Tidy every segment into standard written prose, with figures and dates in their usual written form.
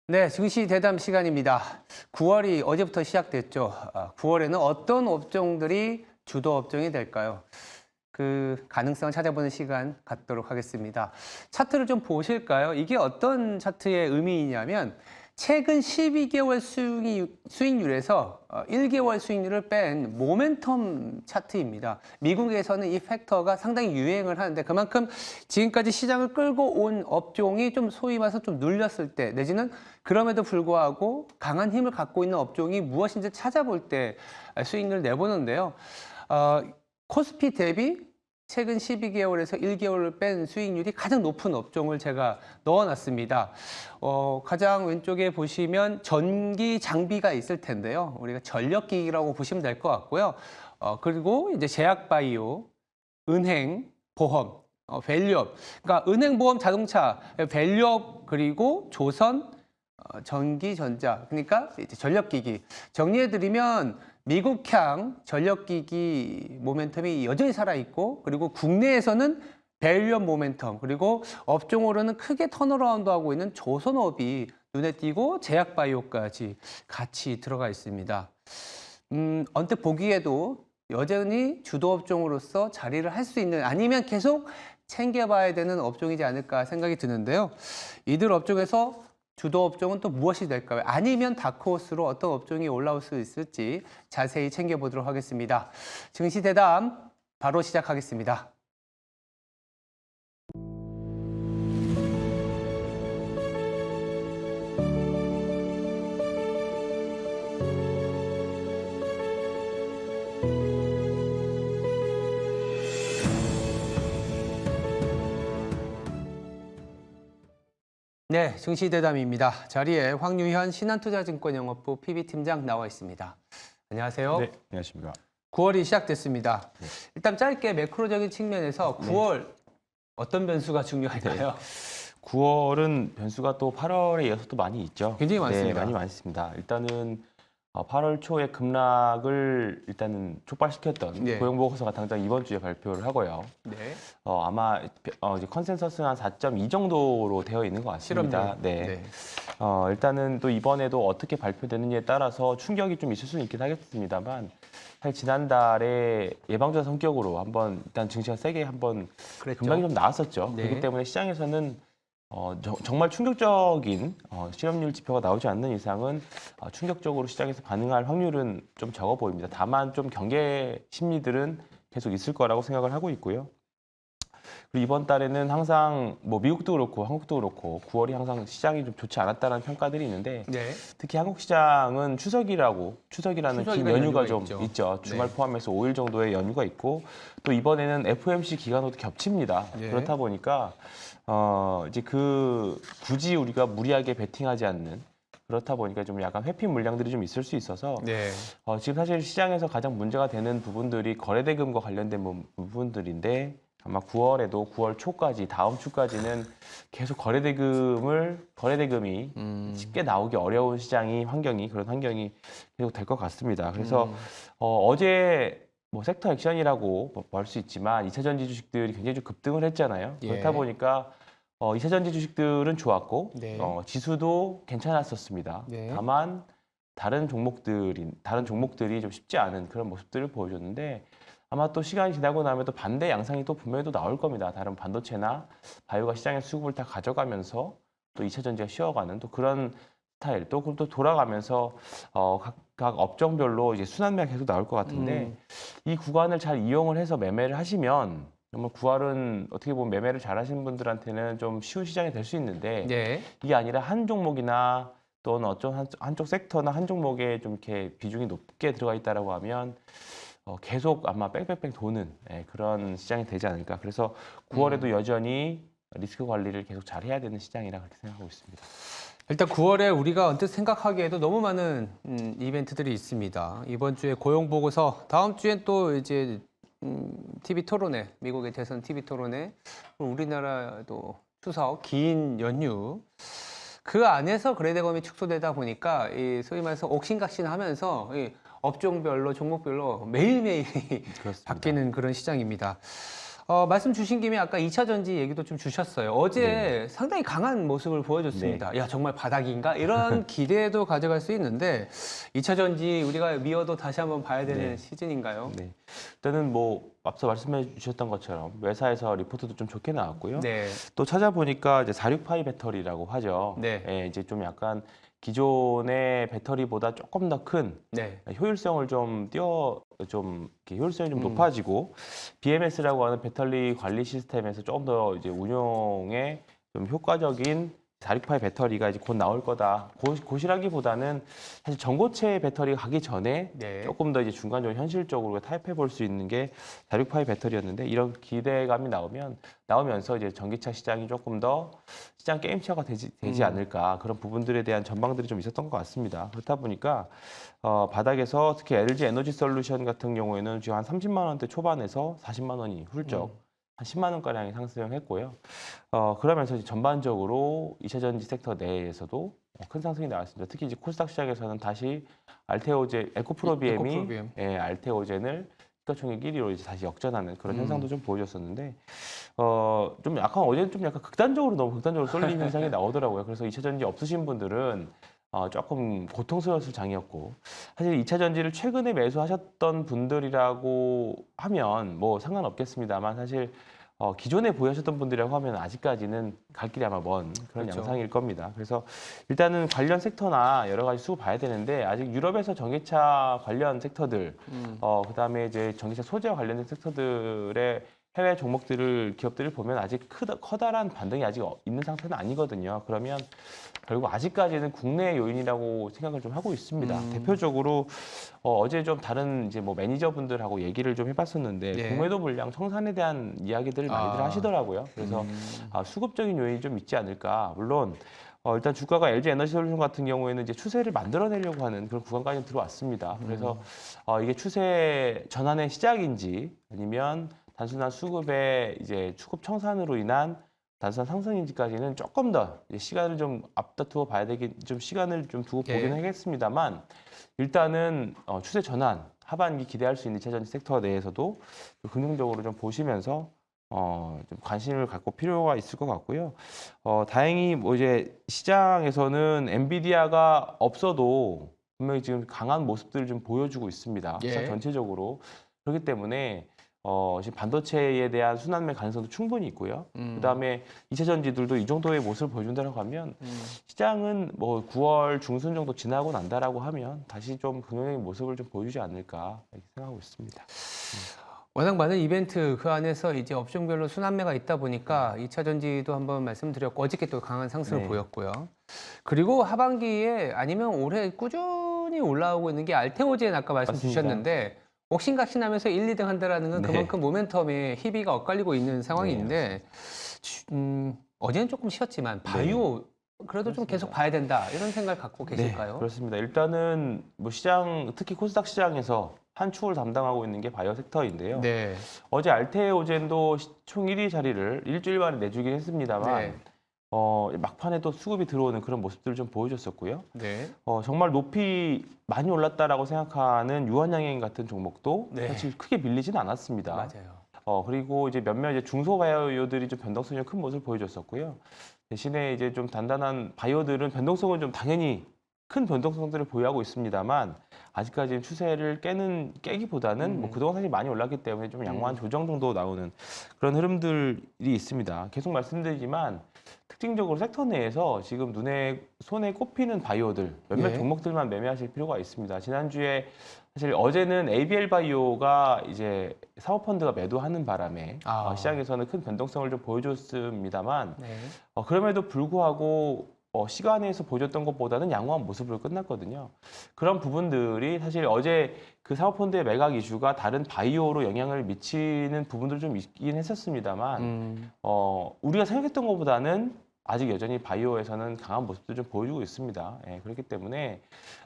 네, 증시 대담 시간입니다. 9월이 어제부터 시작됐죠. 9월에는 어떤 업종들이 주도 업종이 될까요? 그 가능성을 찾아보는 시간 갖도록 하겠습니다. 차트를 좀 보실까요? 이게 어떤 차트의 의미이냐면 최근 12개월 수익률에서 1개월 수익률을 뺀 모멘텀 차트입니다. 미국에서는 이 팩터가 상당히 유행을 하는데 그만큼 지금까지 시장을 끌고 온 업종이 좀 소위 말해서 좀 눌렸을 때 내지는 그럼에도 불구하고 강한 힘을 갖고 있는 업종이 무엇인지 찾아볼 때 수익률을 내보는데요. 코스피 대비 최근 12개월에서 1개월을 뺀 수익률이 가장 높은 업종을 제가 넣어놨습니다. 가장 왼쪽에 보시면 전기 장비가 있을 텐데요. 우리가 전력기기라고 보시면 될 것 같고요. 그리고 이제 제약바이오, 은행, 보험, 밸류업. 그러니까 은행, 보험, 자동차, 밸류업 그리고 조선, 전기전자. 그러니까 이제 전력기기. 정리해드리면 미국향 전력기기 모멘텀이 여전히 살아있고 그리고 국내에서는 밸류업 모멘텀 그리고 업종으로는 크게 턴어라운드하고 있는 조선업이 눈에 띄고 제약바이오까지 같이 들어가 있습니다. 언뜻 보기에도 여전히 주도 업종으로서 자리를 할 수 있는 아니면 계속 챙겨봐야 되는 업종이지 않을까 생각이 드는데요. 이들 업종에서 주도 업종은 또 무엇이 될까요? 아니면 다크호스로 어떤 업종이 올라올 수 있을지 자세히 챙겨보도록 하겠습니다. 증시 대담 바로 시작하겠습니다. 네, 증시 대담입니다. 자리에 황유현 신한투자증권 영업부 PB팀장 나와 있습니다. 안녕하세요. 네, 안녕하십니까. 9월이 시작됐습니다. 네. 일단 짧게 매크로적인 측면에서 9월 어떤 변수가 중요할까요? 9월은 변수가 또 8월에 이어서 또 많이 있죠. 굉장히 많습니다. 네, 많이 많습니다. 일단은 8월 초에 급락을 일단은 촉발시켰던 네. 고용보고서가 당장 이번 주에 발표를 하고요. 네. 아마 이제 컨센서스는 한 4.2 정도로 되어 있는 것 같습니다. 실업률. 네. 일단은 또 이번에도 어떻게 발표되느냐에 따라서 충격이 좀 있을 수는 있긴 하겠습니다만 사실 지난달에 예방주사 성격으로 한번 일단 증시가 세게 한번 그랬죠. 금방이 좀 나왔었죠. 네. 그렇기 때문에 시장에서는 정말 충격적인 실업률 지표가 나오지 않는 이상은 충격적으로 시장에서 반응할 확률은 좀 적어 보입니다. 다만 좀 경계 심리들은 계속 있을 거라고 생각을 하고 있고요. 그리고 이번 달에는 항상 뭐 미국도 그렇고 한국도 그렇고 9월이 항상 시장이 좀 좋지 않았다는 평가들이 있는데 네. 특히 한국 시장은 추석이라는 긴 연휴가 좀 있죠. 주말 네. 포함해서 5일 정도의 연휴가 있고 또 이번에는 FOMC 기간호도 겹칩니다. 네. 그렇다 보니까 이제 굳이 우리가 무리하게 베팅하지 않는 그렇다 보니까 좀 약간 회피 물량들이 좀 있을 수 있어서 네. 지금 사실 시장에서 가장 문제가 되는 부분들이 거래대금과 관련된 부분들인데 아마 9월 초까지 다음 주까지는 계속 거래대금이 쉽게 나오기 어려운 그런 환경이 계속 될 것 같습니다. 그래서 어제 뭐 섹터 액션이라고 볼 수 있지만 2차전지 주식들이 굉장히 좀 급등을 했잖아요. 예. 그렇다 보니까 2차전지 주식들은 좋았고 네. 지수도 괜찮았었습니다. 네. 다만 다른 종목들이 좀 쉽지 않은 그런 모습들을 보여줬는데 아마 또 시간이 지나고 나면 또 반대 양상이 또 분명히 또 나올 겁니다. 다른 반도체나 바이오가 시장의 수급을 다 가져가면서 또 2차 전지가 쉬어가는 또 그런 스타일 그럼 또 돌아가면서 각 업종별로 이제 순환매가 계속 나올 것 같은데 이 구간을 잘 이용을 해서 매매를 하시면 정말 9월은 어떻게 보면 매매를 잘 하시는 분들한테는 좀 쉬운 시장이 될 수 있는데 네. 이게 아니라 한 종목이나 또는 한쪽 섹터나 한 종목에 좀 이렇게 비중이 높게 들어가 있다라고 하면 계속 아마 뺑뺑뺑 도는 그런 시장이 되지 않을까. 그래서 9월에도 여전히 리스크 관리를 계속 잘 해야 되는 시장이라 그렇게 생각하고 있습니다. 일단 9월에 우리가 언뜻 생각하기에도 너무 많은 이벤트들이 있습니다. 이번 주에 고용 보고서, 다음 주엔 또 이제 TV 토론회, 미국의 대선 TV 토론회, 우리나라도 추석, 긴 연휴. 그 안에서 거래대금이 축소되다 보니까 이 소위 말해서 옥신각신하면서 이 업종별로 종목별로 매일매일 그렇습니다. 바뀌는 그런 시장입니다. 말씀 주신 김에 아까 2차 전지 얘기도 좀 주셨어요. 어제 네. 상당히 강한 모습을 보여줬습니다. 야, 정말 바닥인가? 이런 기대도 가져갈 수 있는데 2차 전지 우리가 미어도 다시 한번 봐야 되는 네. 시즌인가요? 네. 일단은 뭐 앞서 말씀해 주셨던 것처럼 회사에서 리포트도 좀 좋게 나왔고요. 네. 또 찾아보니까 이제 46파이 배터리라고 하죠. 네. 예, 이제 좀 약간 기존의 배터리보다 조금 더 큰 네. 효율성을 좀 이렇게 효율성이 좀 높아지고 BMS라고 하는 배터리 관리 시스템에서 조금 더 이제 운용에 좀 효과적인 46파이 배터리가 이제 곧 나올 거다. 곧이라기보다는 사실 전고체 배터리가 가기 전에 네. 조금 더 이제 중간적으로 현실적으로 타협해 볼 수 있는 게 46파이 배터리였는데 이런 기대감이 나오면서 이제 전기차 시장이 조금 더 시장 게임체가 되지 않을까 그런 부분들에 대한 전망들이 좀 있었던 것 같습니다. 그렇다 보니까 바닥에서 특히 LG 에너지 솔루션 같은 경우에는 지금 한 30만 원대 초반에서 40만 원이 훌쩍 한 10만 원가량이 상승했고요. 그러면서 이제 전반적으로 2차 전지 섹터 내에서도 큰 상승이 나왔습니다. 특히 이제 코스닥 시장에서는 다시 에코프로비엠이 에코프로비엠. 알테오젠을 시가총액 1위로 이제 다시 역전하는 그런 현상도 좀 보여줬었는데 좀 약간 어제는 좀 약간 너무 극단적으로 쏠림 현상이 나오더라고요. 그래서 2차 전지 없으신 분들은 조금 고통스러웠을 장이었고 사실 2차 전지를 최근에 매수하셨던 분들이라고 하면 뭐 상관없겠습니다만 사실 기존에 보유하셨던 분들이라고 하면 아직까지는 갈 길이 아마 먼 그런 그렇죠. 양상일 겁니다. 그래서 일단은 관련 섹터나 여러 가지 수고 봐야 되는데 아직 유럽에서 전기차 관련 섹터들, 그다음에 이제 전기차 소재와 관련된 섹터들의 해외 기업들을 보면 아직 커다란 반등이 아직 있는 상태는 아니거든요. 그러면 결국 아직까지는 국내 요인이라고 생각을 좀 하고 있습니다. 대표적으로 어제 좀 다른 이제 뭐 매니저분들하고 얘기를 좀 해봤었는데 네. 공매도 물량 청산에 대한 이야기들을 많이들 하시더라고요. 그래서 음. 수급적인 요인이 좀 있지 않을까. 물론 일단 주가가 LG 에너지 솔루션 같은 경우에는 이제 추세를 만들어내려고 하는 그런 구간까지 들어왔습니다. 그래서 이게 추세 전환의 시작인지 아니면 단순한 수급의 이제 수급 청산으로 인한 단순한 상승인지까지는 조금 더 이제 시간을 좀 앞다투어 봐야 좀 시간을 좀 두고 예. 보긴 하겠습니다만 일단은 추세 전환 하반기 기대할 수 있는 2차 전지 섹터 내에서도 좀 긍정적으로 좀 보시면서 좀 관심을 갖고 필요가 있을 것 같고요. 다행히 뭐 이제 시장에서는 엔비디아가 없어도 분명히 지금 강한 모습들을 좀 보여주고 있습니다. 예. 시장 전체적으로. 그렇기 때문에 지금 반도체에 대한 순환매 가능성도 충분히 있고요. 그다음에 2차 전지들도 이 정도의 모습을 보여준다고 하면 시장은 뭐 9월 중순 정도 지나고 난다라고 하면 다시 좀 긍정적인 모습을 좀 보여주지 않을까 이렇게 생각하고 있습니다. 워낙 많은 이벤트 그 안에서 이제 업종별로 순환매가 있다 보니까 2차 전지도 한번 말씀드렸고 어저께 또 강한 상승을 네. 보였고요. 그리고 하반기에 아니면 올해 꾸준히 올라오고 있는 게 알테오젠 아까 말씀 맞습니다. 주셨는데 옥신각신하면서 1, 2등 한다라는 건 네. 그만큼 모멘텀에 희비가 엇갈리고 있는 상황인데 어제는 조금 쉬었지만 바이오 그래도 좀 계속 봐야 된다 이런 생각 갖고 계실까요? 네, 그렇습니다. 일단은 뭐 시장 특히 코스닥 시장에서 한 축을 담당하고 있는 게 바이오 섹터인데요. 네. 어제 알테오젠도 총 1위 자리를 일주일 만에 내주긴 했습니다만 네. 막판에 또 수급이 들어오는 그런 모습들을 좀 보여줬었고요. 네. 정말 높이 많이 올랐다라고 생각하는 유한양행 같은 종목도 네. 사실 크게 밀리진 않았습니다. 맞아요. 그리고 이제 몇몇 이제 중소바이오들이 좀 변동성이 큰 모습을 보여줬었고요. 대신에 이제 좀 단단한 바이오들은 변동성은 좀 당연히 큰 변동성들을 보유하고 있습니다만 아직까지는 추세를 깨기보다는 뭐 그동안 사실 많이 올랐기 때문에 좀 양호한 조정 정도 나오는 그런 흐름들이 있습니다. 계속 말씀드리지만 특징적으로 섹터 내에서 지금 손에 꼽히는 바이오들 몇몇 예. 종목들만 매매하실 필요가 있습니다. 지난주에 사실 어제는 ABL 바이오가 이제 사모펀드가 매도하는 바람에 시장에서는 큰 변동성을 좀 보여줬습니다만 네. 그럼에도 불구하고 시간에서 보여줬던 것보다는 양호한 모습으로 끝났거든요. 그런 부분들이 사실 어제 그 사모펀드의 매각 이슈가 다른 바이오로 영향을 미치는 부분들 좀 있긴 했었습니다만 우리가 생각했던 것보다는 아직 여전히 바이오에서는 강한 모습도 좀 보여주고 있습니다. 예, 그렇기 때문에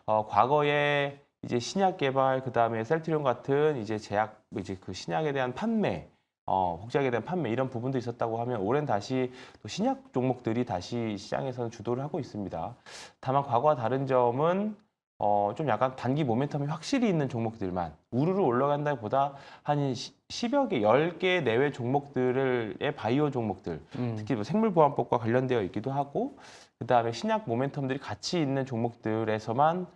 과거에 이제 신약 개발 그다음에 셀트리온 같은 이제 그 신약에 대한 판매 복제약에 대한 판매 이런 부분도 있었다고 하면 올해는 다시 또 신약 종목들이 다시 시장에서는 주도를 하고 있습니다. 다만 과거와 다른 점은 좀 약간 단기 모멘텀이 확실히 있는 종목들만 우르르 올라간다기보다 한 10여 개, 10개 내외 종목들의 바이오 종목들, 특히 뭐 생물보안법과 관련되어 있기도 하고 그다음에 신약 모멘텀들이 같이 있는 종목들에서만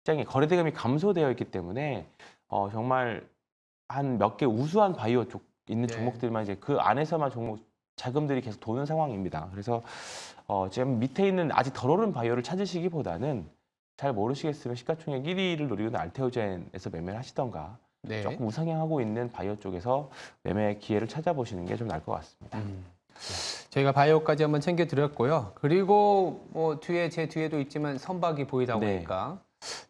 시장에 거래대금이 감소되어 있기 때문에 정말 한 몇 개 우수한 바이오 쪽 있는 네. 종목들만 이제 그 안에서만 자금들이 계속 도는 상황입니다. 그래서 지금 밑에 있는 아직 덜 오른 바이오를 찾으시기보다는 잘 모르시겠으면 시가총액 1위를 노리고 있는 알테오젠에서 매매를 하시던가 네. 조금 우상향하고 있는 바이오 쪽에서 매매 기회를 찾아보시는 게 좀 나을 것 같습니다. 저희가 바이오까지 한번 챙겨드렸고요. 그리고 뭐 제 뒤에도 있지만 선박이 보이다 네. 보니까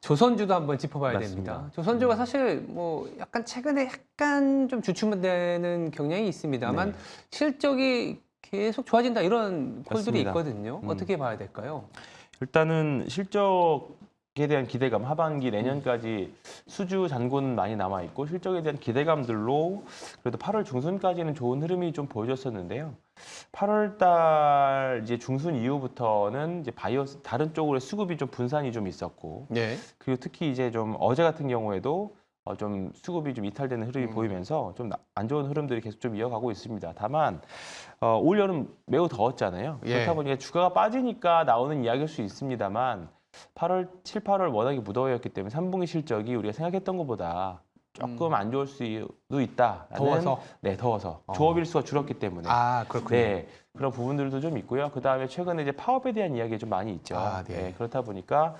조선주도 한번 짚어봐야 맞습니다. 됩니다. 조선주가 사실 뭐 약간 최근에 약간 좀 주춤되는 경향이 있습니다만 네. 실적이 계속 좋아진다 이런 콜들이 맞습니다. 있거든요. 어떻게 봐야 될까요? 일단은 실적에 대한 기대감, 하반기 내년까지 수주 잔고는 많이 남아 있고 실적에 대한 기대감들로 그래도 8월 중순까지는 좋은 흐름이 좀 보여졌었는데요. 8월 달 이제 중순 이후부터는 이제 바이오 다른 쪽으로 수급이 좀 분산이 좀 있었고 네. 그리고 특히 이제 좀 어제 같은 경우에도 좀 수급이 좀 이탈되는 흐름이 보이면서 좀 안 좋은 흐름들이 계속 좀 이어가고 있습니다. 다만 올 여름 매우 더웠잖아요. 예. 그렇다 보니까 주가가 빠지니까 나오는 이야기일 수 있습니다만 7, 8월 워낙에 무더웠기 때문에 3분기 실적이 우리가 생각했던 것보다 조금 안 좋을 수도 있다라는 더워서? 네, 더워서 조업 일수가 줄었기 때문에 아, 그렇군요. 네, 그런 부분들도 좀 있고요. 그다음에 최근에 이제 파업에 대한 이야기 좀 많이 있죠. 아, 네. 그렇다 보니까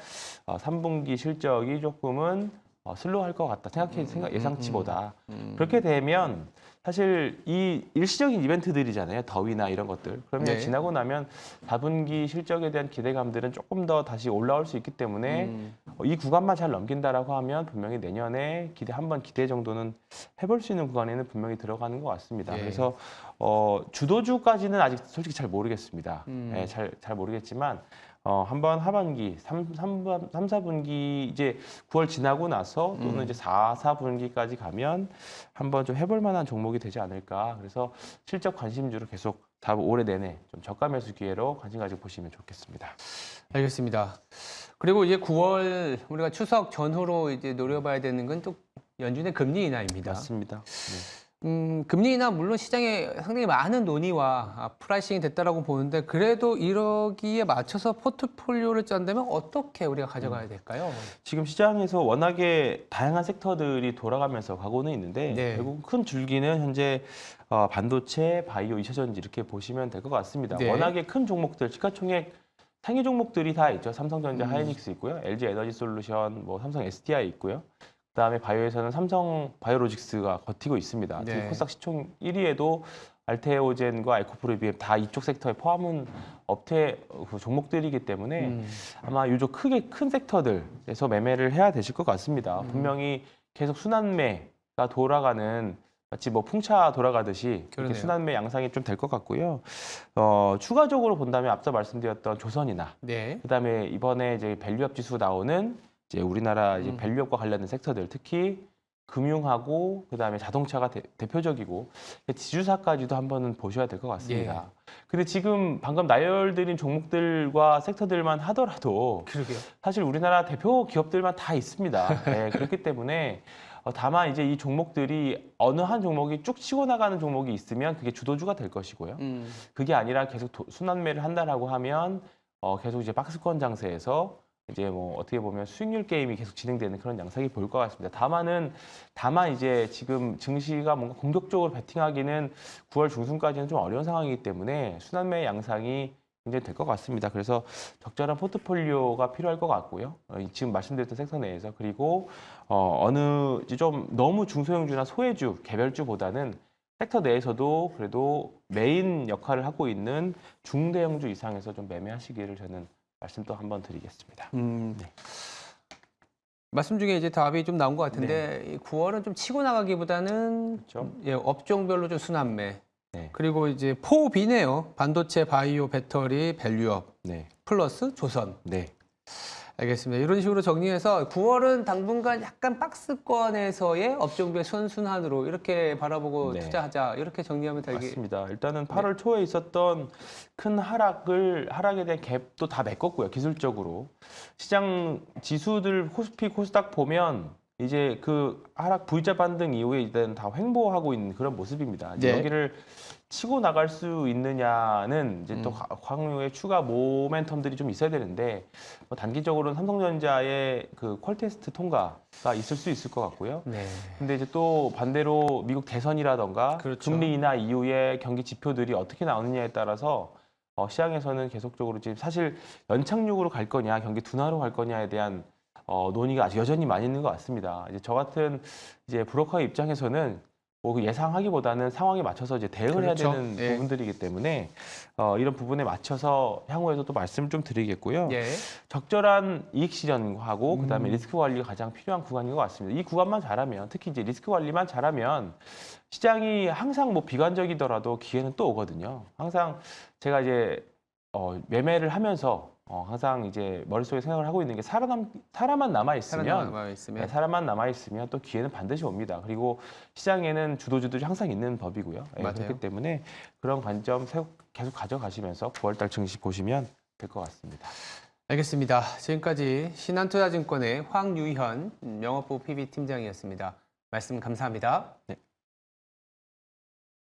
3분기 실적이 조금은 슬로우할 것 같다. 예상치보다. 그렇게 되면 사실 이 일시적인 이벤트들이잖아요. 더위나 이런 것들. 그러면 네. 지나고 나면 4분기 실적에 대한 기대감들은 조금 더 다시 올라올 수 있기 때문에 이 구간만 잘 넘긴다라고 하면 분명히 내년에 한번 기대 정도는 해볼 수 있는 구간에는 분명히 들어가는 것 같습니다. 예. 그래서 주도주까지는 아직 솔직히 잘 모르겠습니다. 예, 잘 모르겠지만 한번 하반기 3, 4분기 이제 9월 지나고 나서 또는 이제 4, 4분기까지 가면 한번 좀 해볼 만한 종목이 되지 않을까. 그래서 실적 관심주를 계속 다 올해 내내 좀 저가 매수 기회로 관심 가지고 보시면 좋겠습니다. 알겠습니다. 그리고 이제 9월 우리가 추석 전후로 이제 노려봐야 되는 건 또 연준의 금리 인하입니다. 맞습니다. 네. 금리 인하 물론 시장에 상당히 많은 논의와 프라이싱이 됐다라고 보는데 그래도 이러기에 맞춰서 포트폴리오를 짠다면 어떻게 우리가 가져가야 될까요? 지금 시장에서 워낙에 다양한 섹터들이 돌아가면서 가고는 있는데 네. 결국 큰 줄기는 현재 반도체, 바이오, 2차전지 이렇게 보시면 될 것 같습니다. 네. 워낙에 큰 종목들, 시가총액 상위 종목들이 다 있죠. 삼성전자, 하이닉스 있고요. LG 에너지솔루션, 뭐 삼성 SDI 있고요. 그다음에 바이오에서는 삼성 바이오로직스가 버티고 있습니다. 네. 특히 코스닥 시총 1위에도 알테오젠과 에코프로비엠 다 이쪽 섹터에 포함은 업체 그 종목들이기 때문에 아마 유독 큰 섹터들에서 매매를 해야 되실 것 같습니다. 분명히 계속 순환매가 돌아가는 마치 뭐 풍차 돌아가듯이 이렇게 그러네요. 순환매 양상이 좀 될 것 같고요. 추가적으로 본다면 앞서 말씀드렸던 조선이나 네. 그다음에 이번에 이제 밸류업 지수 나오는 이제 우리나라 이제 밸류업과 관련된 섹터들 특히 금융하고 그다음에 자동차가 대표적이고 지주사까지도 한번은 보셔야 될 것 같습니다. 근데 지금 방금 나열드린 종목들과 섹터들만 하더라도 그러게요. 사실 우리나라 대표 기업들만 다 있습니다. 네, 그렇기 때문에 다만 이제 이 종목들이 어느 한 종목이 쭉 치고 나가는 종목이 있으면 그게 주도주가 될 것이고요. 그게 아니라 계속 순환매를 한다라고 하면 계속 이제 박스권 장세에서 이제 뭐 어떻게 보면 수익률 게임이 계속 진행되는 그런 양상이 보일 것 같습니다. 다만 이제 지금 증시가 뭔가 공격적으로 베팅하기는 9월 중순까지는 좀 어려운 상황이기 때문에 순환매 양상이 굉장히 될 것 같습니다. 그래서 적절한 포트폴리오가 필요할 것 같고요. 지금 말씀드렸던 섹터 내에서 그리고 어느 이제 좀 너무 중소형주나 소액주, 개별주보다는 섹터 내에서도 그래도 메인 역할을 하고 있는 중대형주 이상에서 좀 매매하시기를 저는 말씀 또 한번 드리겠습니다. 네. 말씀 중에 이제 답이 좀 나온 것 같은데 이 9월은 좀 치고 나가기보다는 그렇죠. 예, 업종별로 좀 순환매. 네. 그리고 이제 포비네요. 반도체, 바이오, 배터리, 밸류업 네. 플러스 조선. 네. 알겠습니다. 이런 식으로 정리해서 9월은 당분간 약간 박스권에서의 업종별 선순환으로 이렇게 바라보고 네. 투자하자 이렇게 정리하면 되겠 맞습니다. 일단은 8월 초에 있었던 큰 하락에 대한 갭도 다 메꿨고요. 기술적으로 시장 지수들 코스피, 코스닥 보면 이제 그 하락 V자 반등 이후에 일단 다 횡보하고 있는 그런 모습입니다. 이제 네. 여기를 치고 나갈 수 있느냐는 이제 또 향후에 추가 모멘텀들이 좀 있어야 되는데 뭐 단기적으로는 삼성전자의 그 퀄테스트 통과가 있을 수 있을 것 같고요. 네. 근데 이제 또 반대로 미국 대선이라던가 그렇죠. 금리 인하 이후에 경기 지표들이 어떻게 나오느냐에 따라서 시장에서는 계속적으로 지금 사실 연착륙으로 갈 거냐, 경기 둔화로 갈 거냐에 대한 논의가 아직 여전히 많이 있는 것 같습니다. 이제 저 같은 이제 브로커의 입장에서는 뭐 예상하기보다는 상황에 맞춰서 이제 대응을 그렇죠. 해야 되는 예. 부분들이기 때문에 이런 부분에 맞춰서 향후에도 또 말씀을 좀 드리겠고요. 예. 적절한 이익 실현하고 그다음에 리스크 관리가 가장 필요한 구간인 것 같습니다. 이 구간만 잘하면 특히 이제 리스크 관리만 잘하면 시장이 항상 뭐 비관적이더라도 기회는 또 오거든요. 항상 제가 이제 매매를 하면서 항상 이제 머릿속에 생각을 하고 있는 게 사람만 남아 있으면 사람만 남아 있으면 또 기회는 반드시 옵니다. 그리고 시장에는 주도주들이 항상 있는 법이고요. 예, 맞아요. 그렇기 때문에 그런 관점 계속 가져가시면서 9월달 증시 보시면 될 것 같습니다. 알겠습니다. 지금까지 신한투자증권의 황유현 영업부 PB 팀장이었습니다. 말씀 감사합니다. 네.